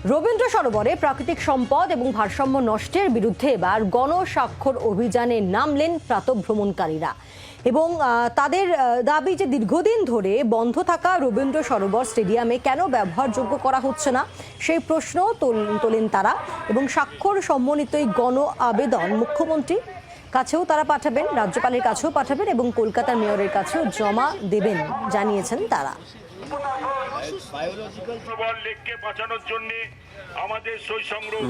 রবীন্দ্র সরোবরে প্রাকৃতিক সম্পদ এবং ভারসাম্য নষ্টের বিরুদ্ধে এবার গণস্বাক্ষর অভিযানে নামলেন প্রাতঃভ্রমণকারীরা এবং তাদের দাবি যে দীর্ঘদিন ধরে বন্ধ থাকা রবীন্দ্র সরোবর স্টেডিয়ামে কেন ব্যবহারযোগ্য করা হচ্ছে না সেই প্রশ্ন তোলেন তারা এবং স্বাক্ষর সম্বলিত এই গণ আবেদন মুখ্যমন্ত্রীর কাছেও তারা পাঠাবেন, রাজ্যপালের কাছেও পাঠাবেন এবং কলকাতার মেয়রের কাছেও জমা দেবেন জানিয়েছেন তারা।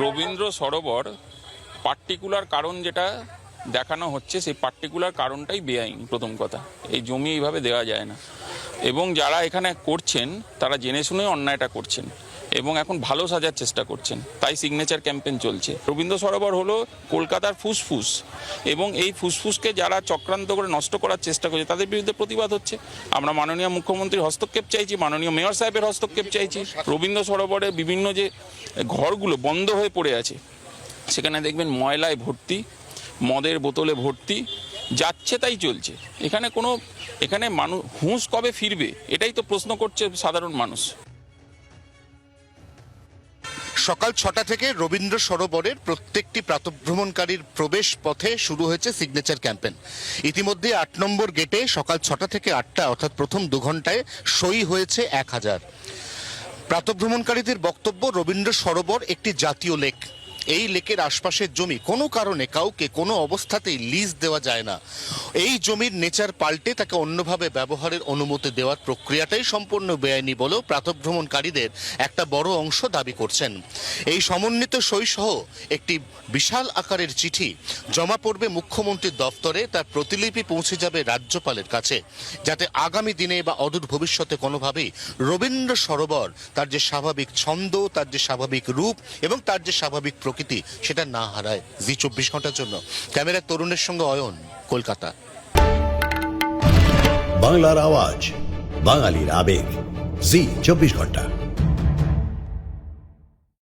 রবীন্দ্র সরোবর পার্টিকুলার কারণ যেটা দেখানো হচ্ছে সেই পার্টিকুলার কারণটাই বেআইনি। প্রথম কথা, এই জমি এইভাবে দেওয়া যায় না এবং যারা এখানে করছেন তারা জেনে শুনে অন্যায়টা করছেন এবং এখন ভালো সাজার চেষ্টা করছেন, তাই সিগনেচার ক্যাম্পেইন চলছে। রবীন্দ্র সরোবর হলো কলকাতার ফুসফুস এবং এই ফুসফুসকে যারা চক্রান্ত করে নষ্ট করার চেষ্টা করছে তাদের বিরুদ্ধে প্রতিবাদ হচ্ছে। আমরা মাননীয় মুখ্যমন্ত্রীর হস্তক্ষেপ চাইছি, মাননীয় মেয়র সাহেবের হস্তক্ষেপ চাইছি। রবীন্দ্র সরোবরে বিভিন্ন যে ঘরগুলো বন্ধ হয়ে পড়ে আছে সেখানে দেখবেন ময়লায় ভর্তি, মদের বোতলে ভর্তি, যাচ্ছে তাই চলছে। এখানে মানুষ হুঁশ কবে ফিরবে এটাই তো প্রশ্ন করছে সাধারণ মানুষ। সকাল ৬টা থেকে রবীন্দ্র সরোবরের প্রত্যেকটি প্রাতঃভ্রমণকারীর প্রবেশ পথে শুরু হয়েছে সিগনেচার ক্যাম্পেইন। ইতিমধ্যে ৮ নম্বর গেটে সকাল ৬টা থেকে ৮টা অর্থাৎ প্রথম ২ ঘন্টায় সই হয়েছে ১,০০০। প্রাতঃভ্রমণকারীদের বক্তব্য, রবীন্দ্র সরোবর একটি জাতীয় লেক। এই লেকের আশপাশের জমি কোনো কারণে কাউকে কোনো অবস্থাতেই লিজ দেওয়া যায় না। এই জমির নেচার পাল্টে তাকে অন্যভাবে ব্যবহারের অনুমতি দেওয়ার প্রক্রিয়াটাই সম্পূর্ণ বেআইনি বলেও প্রাতঃভ্রমণকারীদের একটা বড় অংশ দাবি করছেন। এই সমন্বিত সইসহ একটি বিশাল আকারের চিঠি জমা পড়বে মুখ্যমন্ত্রীর দপ্তরে, তার প্রতিলিপি পৌঁছে যাবে রাজ্যপালের কাছে, যাতে আগামী দিনে বা অদূর ভবিষ্যতে কোনোভাবেই রবীন্দ্র সরোবর তার যে স্বাভাবিক ছন্দ, তার যে স্বাভাবিক রূপ এবং তার যে স্বাভাবিক প্রকৃতি সেটা না হারায়। জি ২৪ ঘন্টার জন্য ক্যামেরার তরুণের সঙ্গে অয়ন, কলকাতা। বাংলার আওয়াজ, বাঙালির আবেগ, জি ২৪ ঘন্টা।